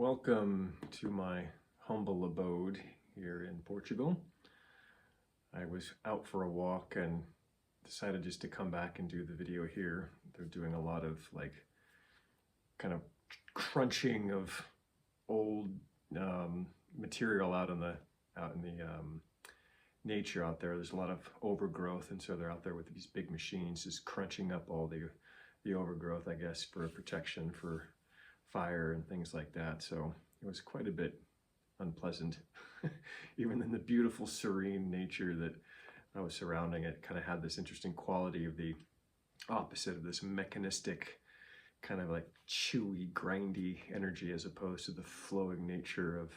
Welcome to my humble abode here in Portugal. I was out for a walk and decided just to come back and do the video here. They're doing a lot of kind of crunching of old material out in the nature out there. There's a lot of overgrowth, and so they're out there with these big machines just crunching up all the overgrowth, I guess, for protection for fire and things like that. So it was quite a bit unpleasant. Even in the beautiful serene nature that I was surrounding, it kind of had this interesting quality of the opposite of this mechanistic kind of like chewy, grindy energy, as opposed to the flowing nature of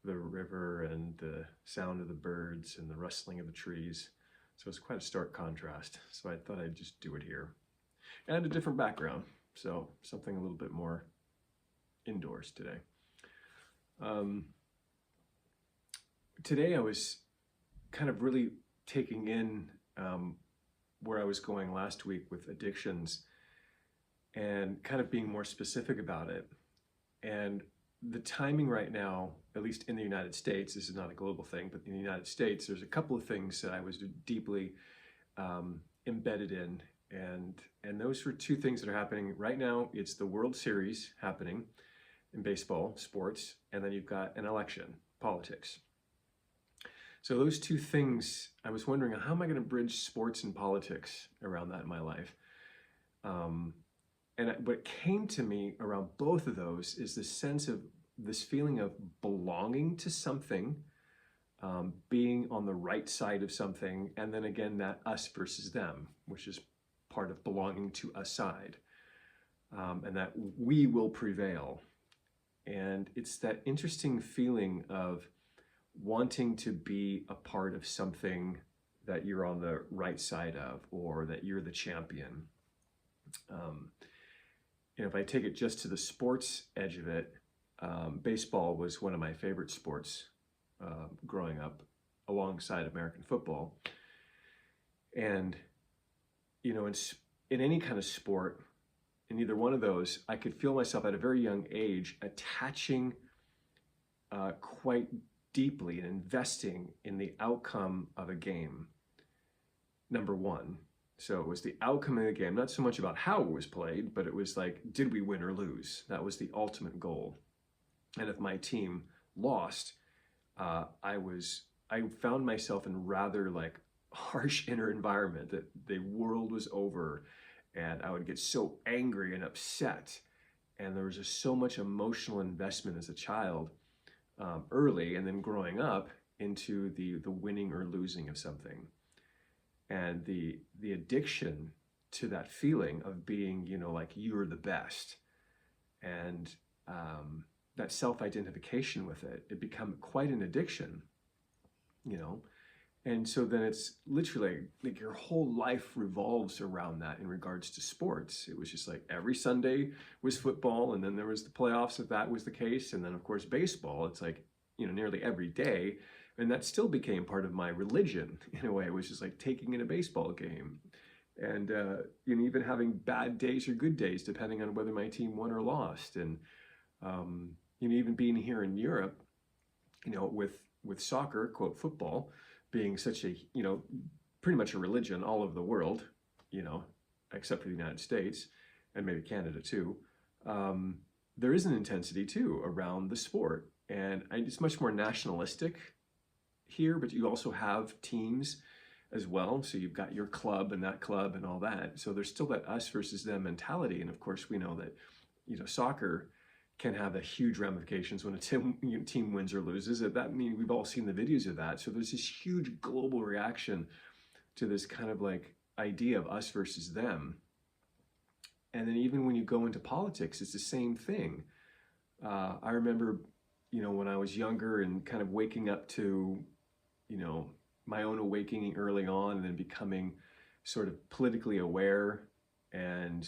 the river and the sound of the birds and the rustling of the trees. So it's quite a stark contrast. So I thought I'd just do it here. And a different background, so something a little bit more indoors today. Today I was kind of really taking in where I was going last week with addictions and kind of being more specific about it. And the timing right now, at least in the United States, this is not a global thing, but in the United States, there's a couple of things that I was deeply embedded in. And those were two things that are happening right now. It's the World Series happening in baseball, sports, and then you've got an election, politics. So those two things, I was wondering, how am I going to bridge sports and politics around that in my life? And what came to me around both of those is this sense of this feeling of belonging to something, being on the right side of something, and then again, that us versus them, which is part of belonging to a side, and that we will prevail. And it's that interesting feeling of wanting to be a part of something that you're on the right side of, or that you're the champion. If I take it just to the sports edge of it, baseball was one of my favorite sports growing up alongside American football. And, in any kind of sport, in either one of those, I could feel myself at a very young age attaching quite deeply and investing in the outcome of a game, number one. So it was the outcome of the game, not so much about how it was played, but it was like, did we win or lose? That was the ultimate goal. And if my team lost, I found myself in rather like harsh inner environment that the world was over, and I would get so angry and upset. And there was just so much emotional investment as a child, early, and then growing up into the winning or losing of something. And the addiction to that feeling of being, like you're the best, and that self-identification with it become quite an addiction, And so then it's literally like your whole life revolves around that in regards to sports. It was just like every Sunday was football, and then there was the playoffs if that was the case. And then of course baseball, it's like, nearly every day. And that still became part of my religion in a way. It was just like taking in a baseball game. And even having bad days or good days, depending on whether my team won or lost. And even being here in Europe, with soccer, quote, football, being such a, pretty much a religion all over the world, except for the United States and maybe Canada too, there is an intensity too around the sport. And it's much more nationalistic here, but you also have teams as well. So you've got your club and that club and all that. So there's still that us versus them mentality. And of course, we know that, soccer can have a huge ramifications when a team wins or loses. That means we've all seen the videos of that. So there's this huge global reaction to this kind of like idea of us versus them. And then even when you go into politics, it's the same thing. I remember, when I was younger and kind of waking up to, my own awakening early on, and then becoming sort of politically aware and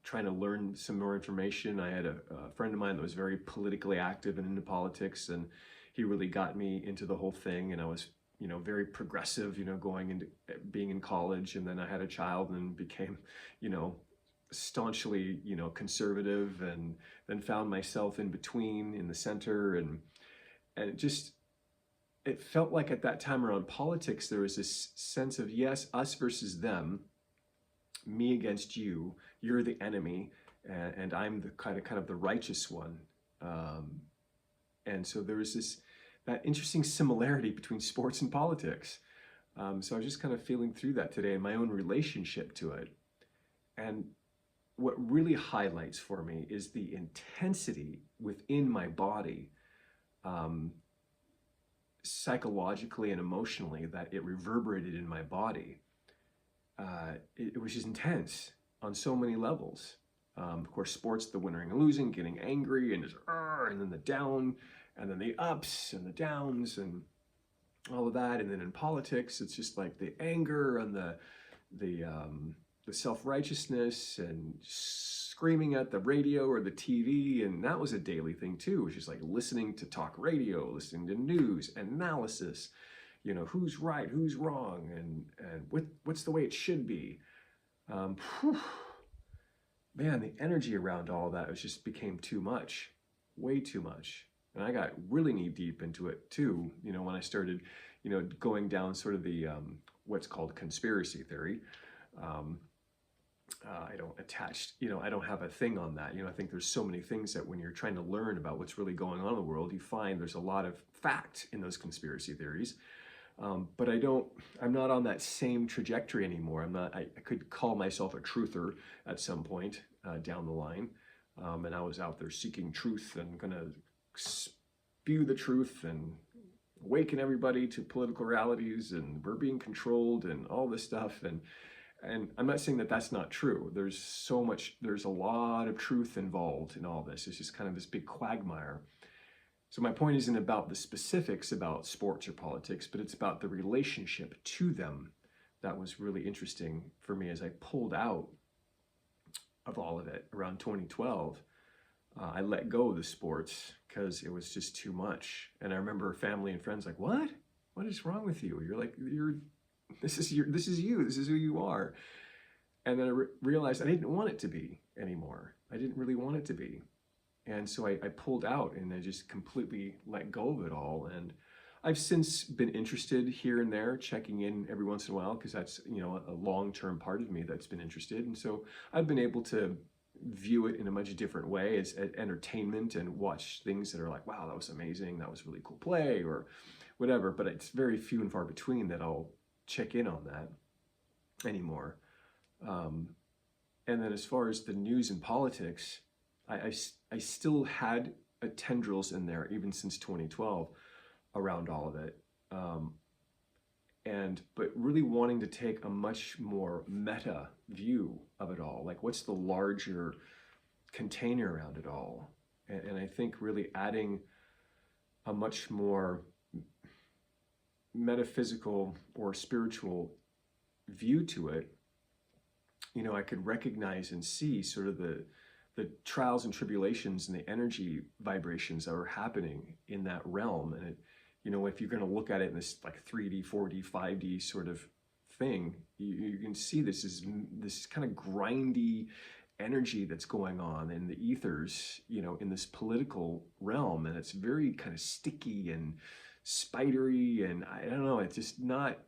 trying to learn some more information. I had a friend of mine that was very politically active and into politics, and he really got me into the whole thing. And I was, very progressive, going into being in college. And then I had a child and became, staunchly, conservative, and then found myself in between, in the center, and it felt like at that time around politics, there was this sense of, yes, us versus them, me against you, you're the enemy, and I'm the kind of the righteous one. Um, and so there was that interesting similarity between sports and politics. So I was just kind of feeling through that today and my own relationship to it. And what really highlights for me is the intensity within my body, um, psychologically and emotionally, that it reverberated in my body. It was just intense on so many levels. Of course, sports, the winning and losing, getting angry, and just, and then the down, and then the ups and the downs, and all of that. And then in politics, it's just like the anger and the self-righteousness and screaming at the radio or the TV. And that was a daily thing too. It was just like listening to talk radio, listening to news, analysis, who's right, who's wrong, and what's the way it should be. Man, the energy around all that just became too much, way too much. And I got really knee deep into it too, when I started, going down sort of the, what's called conspiracy theory. I don't attach, I don't have a thing on that. I think there's so many things that when you're trying to learn about what's really going on in the world, you find there's a lot of fact in those conspiracy theories. But I'm not on that same trajectory anymore. I could call myself a truther at some point down the line. And I was out there seeking truth and gonna spew the truth and awaken everybody to political realities, and we're being controlled and all this stuff. And I'm not saying that that's not true. There's a lot of truth involved in all this. It's just kind of this big quagmire. So my point isn't about the specifics about sports or politics, but it's about the relationship to them that was really interesting for me as I pulled out of all of it around 2012. I let go of the sports because it was just too much. And I remember family and friends like, what? What is wrong with you? This is you, this is who you are. And then I realized I didn't want it to be anymore. I didn't really want it to be. And so I pulled out and I just completely let go of it all. And I've since been interested here and there, checking in every once in a while, because that's, a long-term part of me that's been interested. And so I've been able to view it in a much different way as entertainment and watch things that are like, wow, that was amazing. That was really cool play or whatever. But it's very few and far between that I'll check in on that anymore. And then as far as the news and politics, I still had tendrils in there even since 2012 around all of it. But really wanting to take a much more meta view of it all. Like, what's the larger container around it all? And I think really adding a much more metaphysical or spiritual view to it, I could recognize and see sort of the trials and tribulations and the energy vibrations that were happening in that realm. And it, if you're going to look at it in this like 3D, 4D, 5D sort of thing, you can see this kind of grindy energy that's going on in the ethers, in this political realm. And it's very kind of sticky and spidery. And I don't know, it's just not,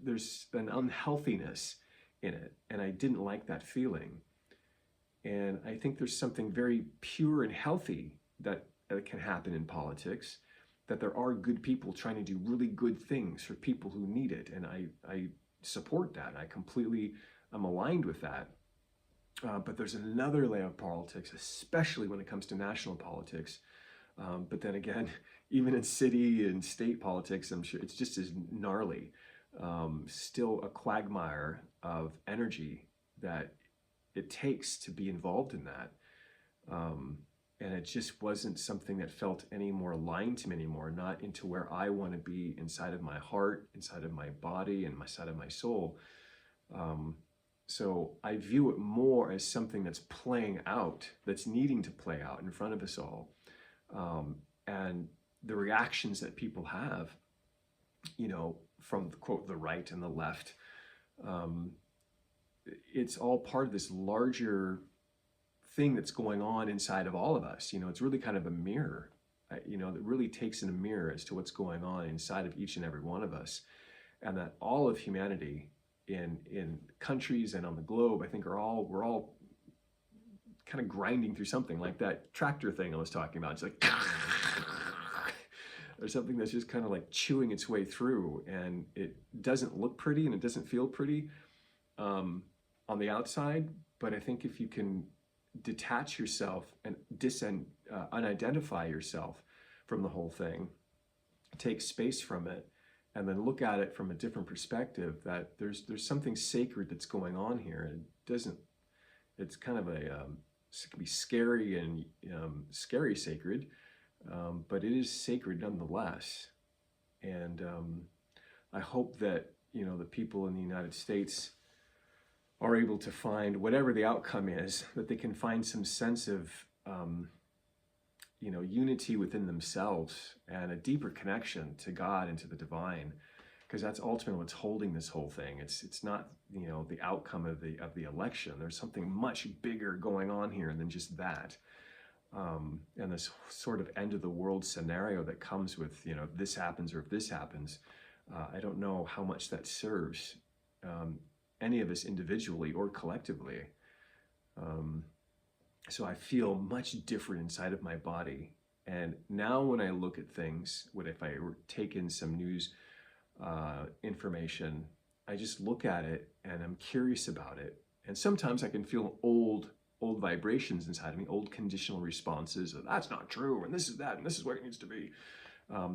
there's an unhealthiness in it. And I didn't like that feeling. And I think there's something very pure and healthy that can happen in politics, that there are good people trying to do really good things for people who need it. And I support that. I'm aligned with that. But there's another layer of politics, especially when it comes to national politics. But then again, even in city and state politics, I'm sure it's just as gnarly. Still a quagmire of energy that it takes to be involved in that. And it just wasn't something that felt any more aligned to me anymore, not into where I want to be inside of my heart, inside of my body, and inside of my soul. So I view it more as something that's playing out, that's needing to play out in front of us all. And the reactions that people have, from quote, the right and the left, it's all part of this larger thing that's going on inside of all of us. You know, it's really kind of a mirror, you know, that really takes in a mirror as to what's going on inside of each and every one of us. And that all of humanity in countries and on the globe, I think we're all kind of grinding through something like that tractor thing I was talking about. It's like, or something that's just kind of like chewing its way through, and it doesn't look pretty and it doesn't feel pretty on the outside. But I think if you can detach yourself and unidentify yourself from the whole thing, take space from it, and then look at it from a different perspective, that there's something sacred that's going on here. It's kind of it can be scary and scary sacred, but it is sacred nonetheless. And I hope that, you know, the people in the United States are able to find, whatever the outcome is, that they can find some sense of you know, unity within themselves and a deeper connection to God and to the divine, because that's ultimately what's holding this whole thing. It's not, you know, the outcome of the election. There's something much bigger going on here than just that. And this sort of end of the world scenario that comes with, you know, if this happens or if this happens, I don't know how much that serves any of us individually or collectively. So I feel much different inside of my body. And now when I look at things, if I take in some news information, I just look at it and I'm curious about it. And sometimes I can feel old vibrations inside of me, old conditional responses of that's not true, and this is that, and this is what it needs to be.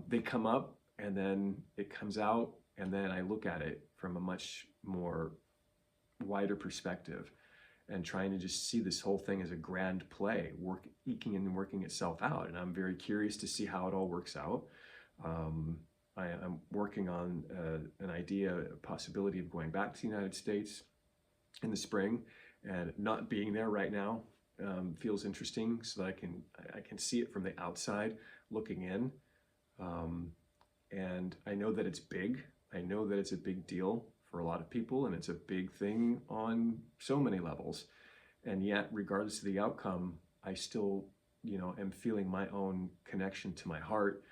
They come up, and then it comes out, and then I look at it from a much more wider perspective, and trying to just see this whole thing as a grand play, eking and working itself out. And I'm very curious to see how it all works out. I'm working on an idea, a possibility of going back to the United States in the spring, and not being there right now feels interesting, so that I can see it from the outside looking in. And I know that it's big. I know that it's a big deal for a lot of people, and it's a big thing on so many levels. And yet, regardless of the outcome, I still, you know, am feeling my own connection to my heart,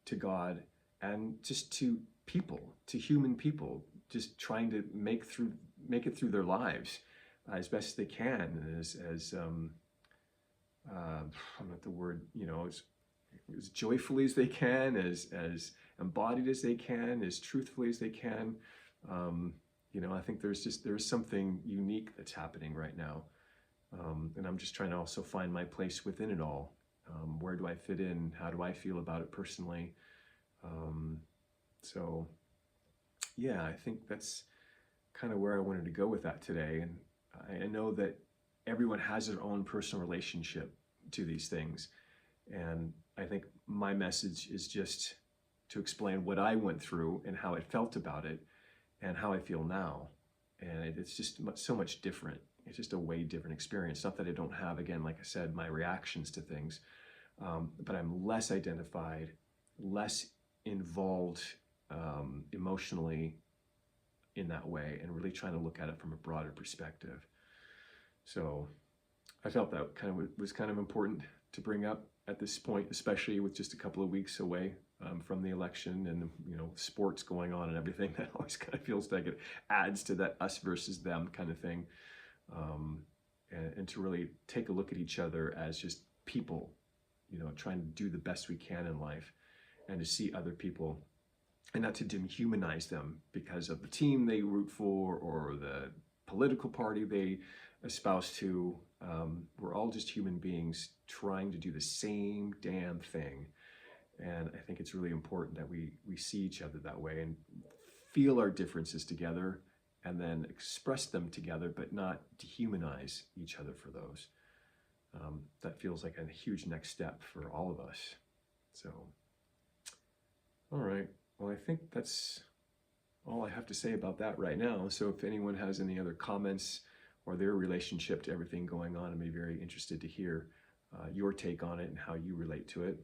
to God, and just to people, to human people, just trying to make it through their lives as best they can, as I'm not the word, you know, as joyfully as they can, as embodied as they can, as truthfully as they can. You know, I think there's something unique that's happening right now. And I'm just trying to also find my place within it all. Where do I fit in? How do I feel about it personally? So yeah, I think that's kind of where I wanted to go with that today. And I know that everyone has their own personal relationship to these things. And I think my message is just to explain what I went through and how I felt about it and how I feel now. And it's just so much different. It's just a way different experience. Not that I don't have, again, like I said, my reactions to things, but I'm less identified, less involved emotionally in that way, and really trying to look at it from a broader perspective. So I felt that was kind of important to bring up at this point, especially with just a couple of weeks away from the election, and, you know, sports going on and everything. That always kind of feels like it adds to that us versus them kind of thing. And to really take a look at each other as just people, you know, trying to do the best we can in life, and to see other people, and not to dehumanize them because of the team they root for or the political party they espouse to. We're all just human beings trying to do the same damn thing. And I think it's really important that we see each other that way and feel our differences together, and then express them together, but not dehumanize each other for those. That feels like a huge next step for all of us. So, all right. Well, I think that's all I have to say about that right now. So if anyone has any other comments or their relationship to everything going on, I'd be very interested to hear your take on it and how you relate to it.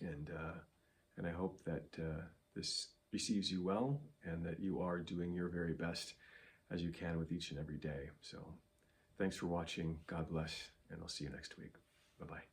And I hope that this receives you well, and that you are doing your very best as you can with each and every day. So thanks for watching. God bless. and I'll see you next week. Bye-bye.